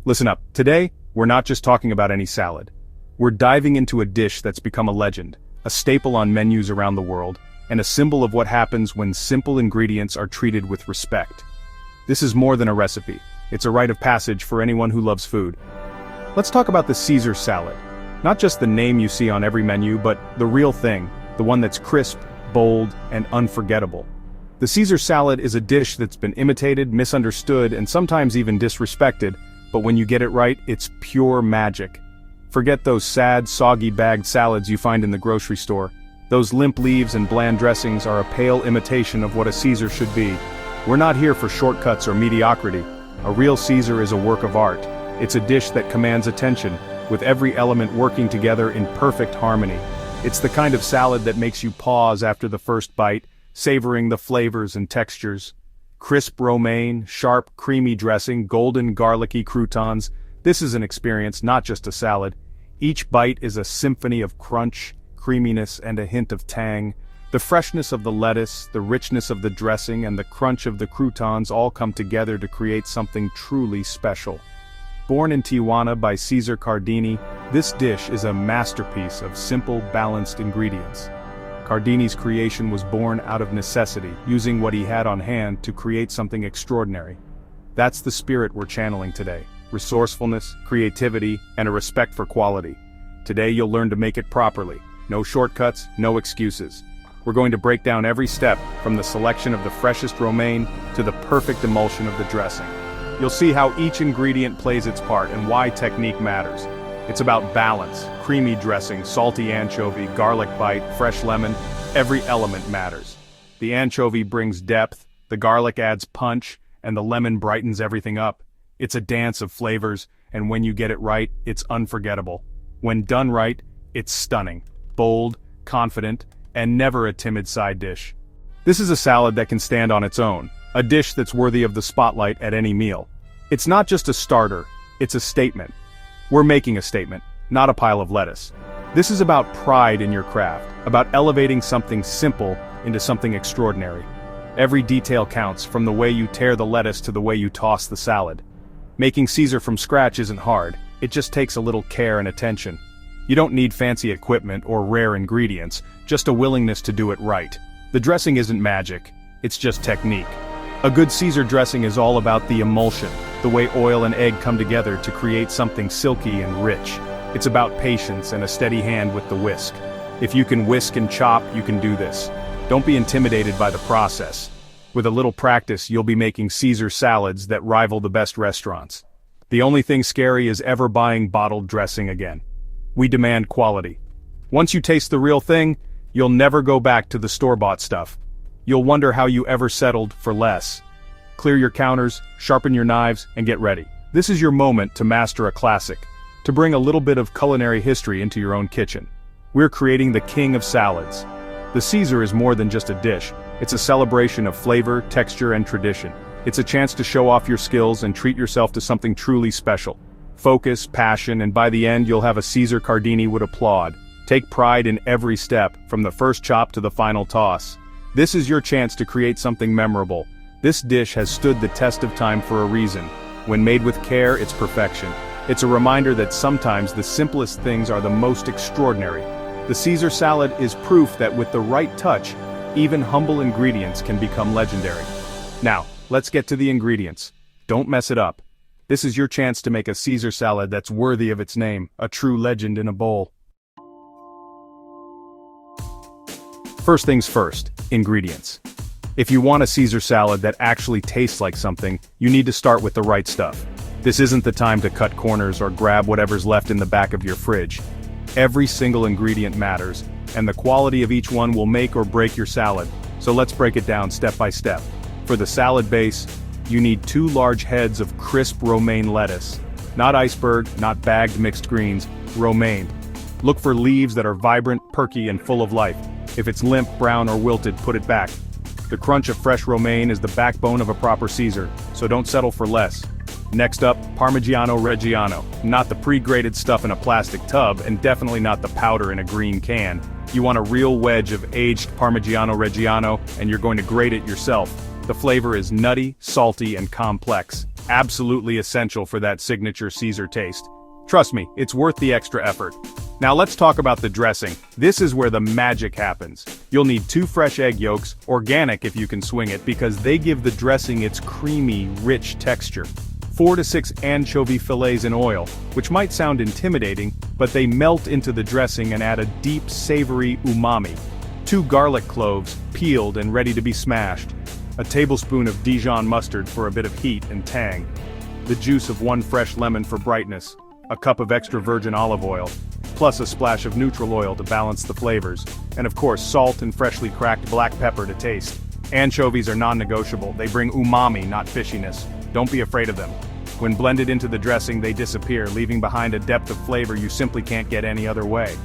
Listen up, today, we're not just talking about any salad. We're diving into a dish that's become a legend, a staple on menus around the world, and a symbol of what happens when simple ingredients are treated with respect. This is more than a recipe, it's a rite of passage for anyone who loves food. Let's talk about the Caesar salad. Not just the name you see on every menu, but the real thing, the one that's crisp, bold, and unforgettable. The Caesar salad is a dish that's been imitated, misunderstood, and sometimes even disrespected, but when you get it right, it's pure magic. Forget those sad, soggy bagged salads you find in the grocery store. Those limp leaves and bland dressings are a pale imitation of what a Caesar should be. We're not here for shortcuts or mediocrity. A real Caesar is a work of art. It's a dish that commands attention, with every element working together in perfect harmony. It's the kind of salad that makes you pause after the first bite, savoring the flavors and textures. Crisp romaine, sharp, creamy dressing, golden, garlicky croutons. This is an experience, not just a salad. Each bite is a symphony of crunch, creaminess, and a hint of tang. The freshness of the lettuce, the richness of the dressing, and the crunch of the croutons all come together to create something truly special. Born in Tijuana by Cesar Cardini, this dish is a masterpiece of simple, balanced ingredients. Cardini's creation was born out of necessity, using what he had on hand to create something extraordinary. That's the spirit we're channeling today. Resourcefulness, creativity, and a respect for quality. Today you'll learn to make it properly. No shortcuts, no excuses. We're going to break down every step, from the selection of the freshest romaine to the perfect emulsion of the dressing. You'll see how each ingredient plays its part and why technique matters. It's about balance, creamy dressing, salty anchovy, garlic bite, fresh lemon. Every element matters. The anchovy brings depth, the garlic adds punch, and the lemon brightens everything up. It's a dance of flavors, and when you get it right, it's unforgettable. When done right, it's stunning, bold, confident, and never a timid side dish. This is a salad that can stand on its own, a dish that's worthy of the spotlight at any meal. It's not just a starter, it's a statement. We're making a statement, not a pile of lettuce. This is about pride in your craft, about elevating something simple into something extraordinary. Every detail counts, from the way you tear the lettuce to the way you toss the salad. Making Caesar from scratch isn't hard, it just takes a little care and attention. You don't need fancy equipment or rare ingredients, just a willingness to do it right. The dressing isn't magic, it's just technique. A good Caesar dressing is all about the emulsion, the way oil and egg come together to create something silky and rich. It's about patience and a steady hand with the whisk. If you can whisk and chop, you can do this. Don't be intimidated by the process. With a little practice, you'll be making Caesar salads that rival the best restaurants. The only thing scary is ever buying bottled dressing again. We demand quality. Once you taste the real thing, you'll never go back to the store-bought stuff. You'll wonder how you ever settled for less. Clear your counters, sharpen your knives, and get ready. This is your moment to master a classic, to bring a little bit of culinary history into your own kitchen. We're creating the king of salads. The Caesar is more than just a dish, it's a celebration of flavor, texture, and tradition. It's a chance to show off your skills and treat yourself to something truly special. Focus, passion, and by the end you'll have a Caesar Cardini would applaud. Take pride in every step, from the first chop to the final toss. This is your chance to create something memorable. This dish has stood the test of time for a reason. When made with care, it's perfection. It's a reminder that sometimes the simplest things are the most extraordinary. The Caesar salad is proof that with the right touch, even humble ingredients can become legendary. Now, let's get to the ingredients. Don't mess it up. This is your chance to make a Caesar salad that's worthy of its name, a true legend in a bowl. First things first, ingredients. If you want a Caesar salad that actually tastes like something, you need to start with the right stuff. This isn't the time to cut corners or grab whatever's left in the back of your fridge. Every single ingredient matters, and the quality of each one will make or break your salad. So let's break it down step by step. For the salad base, you need 2 large heads of crisp romaine lettuce. Not iceberg, not bagged mixed greens, romaine. Look for leaves that are vibrant, perky, and full of life. If it's limp, brown, or wilted, put it back. The crunch of fresh romaine is the backbone of a proper Caesar, so don't settle for less. Next up, Parmigiano Reggiano. Not the pre-grated stuff in a plastic tub, and definitely not the powder in a green can. You want a real wedge of aged Parmigiano Reggiano, and you're going to grate it yourself. The flavor is nutty, salty, and complex. Absolutely essential for that signature Caesar taste. Trust me, it's worth the extra effort. Now let's talk about the dressing. This is where the magic happens. You'll need 2 fresh egg yolks, organic if you can swing it, because they give the dressing its creamy, rich texture. 4 to 6 anchovy fillets in oil, which might sound intimidating, but they melt into the dressing and add a deep, savory umami. 2 garlic cloves, peeled and ready to be smashed. A tablespoon of Dijon mustard for a bit of heat and tang. The juice of 1 fresh lemon for brightness. A cup of extra virgin olive oil, plus a splash of neutral oil to balance the flavors, and of course salt and freshly cracked black pepper to taste. Anchovies are non-negotiable. They bring umami, not fishiness. Don't be afraid of them. When blended into the dressing, they disappear, leaving behind a depth of flavor you simply can't get any other way.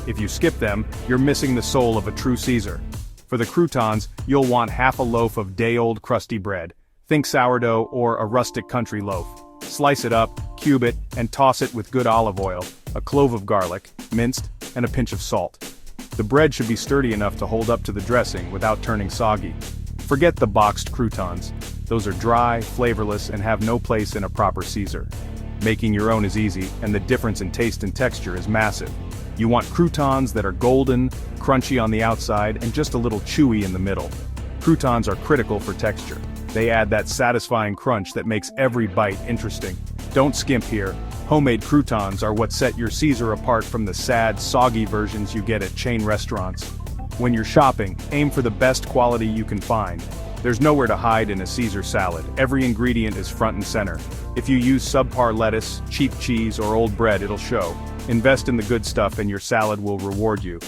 If you skip them, you're missing the soul of a true Caesar. For the croutons, you'll want half a loaf of day-old crusty bread. Think sourdough or a rustic country loaf. Slice it up, cube it, and toss it with good olive oil, a clove of garlic, minced, and a pinch of salt. The bread should be sturdy enough to hold up to the dressing without turning soggy. Forget the boxed croutons. Those are dry, flavorless, and have no place in a proper Caesar. Making your own is easy, and the difference in taste and texture is massive. You want croutons that are golden, crunchy on the outside, and just a little chewy in the middle. Croutons are critical for texture. They add that satisfying crunch that makes every bite interesting. Don't skimp here. Homemade croutons are what set your Caesar apart from the sad, soggy versions you get at chain restaurants. When you're shopping, aim for the best quality you can find. There's nowhere to hide in a Caesar salad. Every ingredient is front and center. If you use subpar lettuce, cheap cheese, or old bread, it'll show. Invest in the good stuff and your salad will reward you.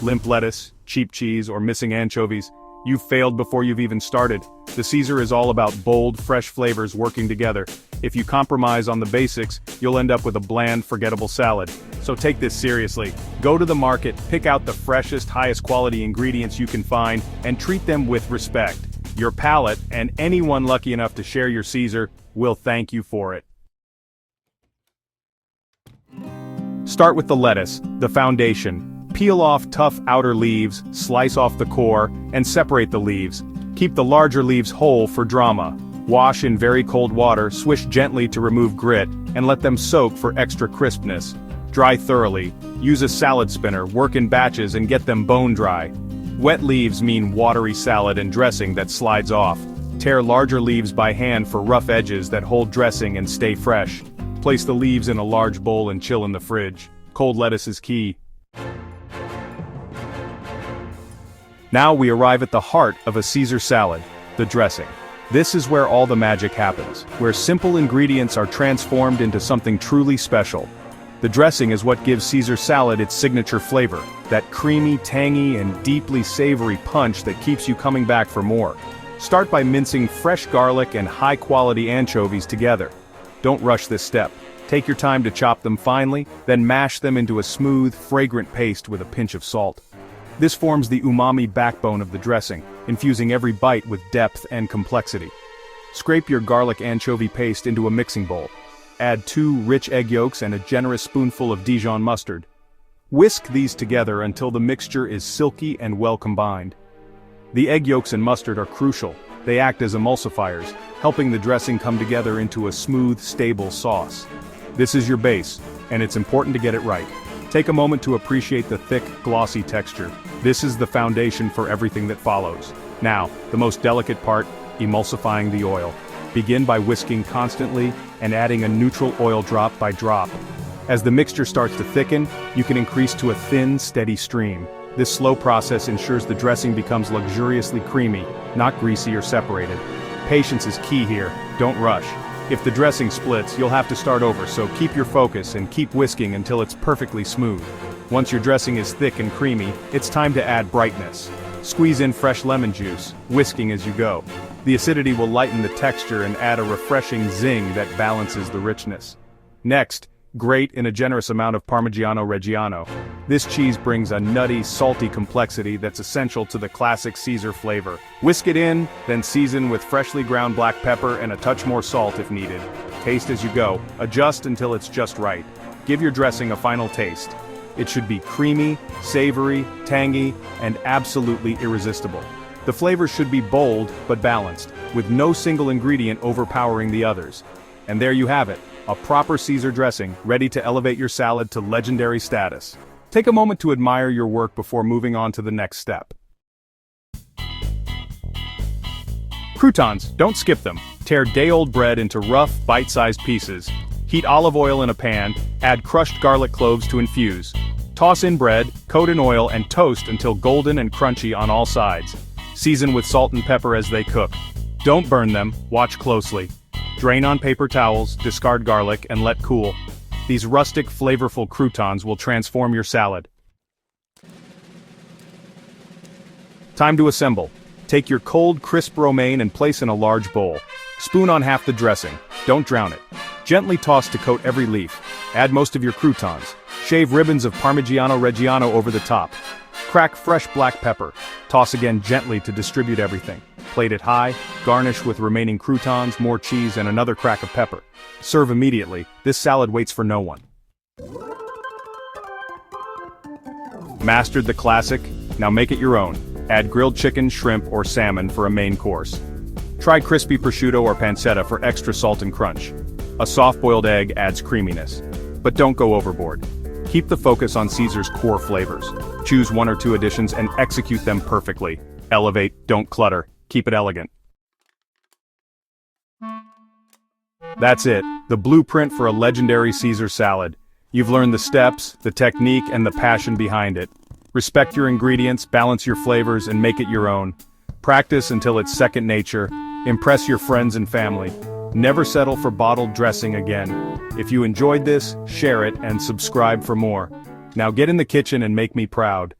Limp lettuce, cheap cheese, or missing anchovies, you've failed before you've even started. The Caesar is all about bold, fresh flavors working together. If you compromise on the basics, you'll end up with a bland, forgettable salad. So take this seriously. Go to the market, pick out the freshest, highest quality ingredients you can find, and treat them with respect. Your palate, and anyone lucky enough to share your Caesar, will thank you for it. Start with the lettuce, the foundation. Peel off tough outer leaves, slice off the core, and separate the leaves. Keep the larger leaves whole for drama. Wash in very cold water, swish gently to remove grit, and let them soak for extra crispness. Dry thoroughly. Use a salad spinner, work in batches and get them bone dry. Wet leaves mean watery salad and dressing that slides off. Tear larger leaves by hand for rough edges that hold dressing and stay fresh. Place the leaves in a large bowl and chill in the fridge. Cold lettuce is key. Now we arrive at the heart of a Caesar salad, the dressing. This is where all the magic happens, where simple ingredients are transformed into something truly special. The dressing is what gives Caesar salad its signature flavor, that creamy, tangy, and deeply savory punch that keeps you coming back for more. Start by mincing fresh garlic and high-quality anchovies together. Don't rush this step. Take your time to chop them finely, then mash them into a smooth, fragrant paste with a pinch of salt. This forms the umami backbone of the dressing, infusing every bite with depth and complexity. Scrape your garlic anchovy paste into a mixing bowl. Add 2 rich egg yolks and a generous spoonful of Dijon mustard. Whisk these together until the mixture is silky and well combined. The egg yolks and mustard are crucial. They act as emulsifiers, helping the dressing come together into a smooth, stable sauce. This is your base, and it's important to get it right. Take a moment to appreciate the thick, glossy texture. This is the foundation for everything that follows. Now, the most delicate part, emulsifying the oil. Begin by whisking constantly and adding a neutral oil drop by drop. As the mixture starts to thicken, you can increase to a thin, steady stream. This slow process ensures the dressing becomes luxuriously creamy, not greasy or separated. Patience is key here, don't rush. If the dressing splits, you'll have to start over, so keep your focus and keep whisking until it's perfectly smooth. Once your dressing is thick and creamy, it's time to add brightness. Squeeze in fresh lemon juice, whisking as you go. The acidity will lighten the texture and add a refreshing zing that balances the richness. Next, grate in a generous amount of Parmigiano Reggiano. This cheese brings a nutty, salty complexity that's essential to the classic Caesar flavor. Whisk it in, then season with freshly ground black pepper and a touch more salt if needed. Taste as you go, adjust until it's just right. Give your dressing a final taste. It should be creamy, savory, tangy, and absolutely irresistible. The flavors should be bold but balanced, with no single ingredient overpowering the others. And there you have it, a proper Caesar dressing, ready to elevate your salad to legendary status. Take a moment to admire your work before moving on to the next step. Croutons, don't skip them. Tear day-old bread into rough, bite-sized pieces. Heat olive oil in a pan, add crushed garlic cloves to infuse. Toss in bread, coat in oil, and toast until golden and crunchy on all sides. Season with salt and pepper as they cook. Don't burn them, watch closely. Drain on paper towels, discard garlic, and let cool. These rustic, flavorful croutons will transform your salad. Time to assemble. Take your cold, crisp romaine and place in a large bowl. Spoon on half the dressing. Don't drown it. Gently toss to coat every leaf. Add most of your croutons. Shave ribbons of Parmigiano Reggiano over the top. Crack fresh black pepper. Toss again gently to distribute everything. Plate it high, garnish with remaining croutons, more cheese, and another crack of pepper. Serve immediately. This salad waits for no one. Mastered the classic? Now make it your own. Add grilled chicken, shrimp, or salmon for a main course. Try crispy prosciutto or pancetta for extra salt and crunch. A soft-boiled egg adds creaminess. But don't go overboard. Keep the focus on Caesar's core flavors. Choose 1 or 2 additions and execute them perfectly. Elevate, don't clutter, keep it elegant. That's it, the blueprint for a legendary Caesar salad. You've learned the steps, the technique, and the passion behind it. Respect your ingredients, balance your flavors, and make it your own. Practice until it's second nature. Impress your friends and family. Never settle for bottled dressing again. If you enjoyed this, share it and subscribe for more. Now get in the kitchen and make me proud.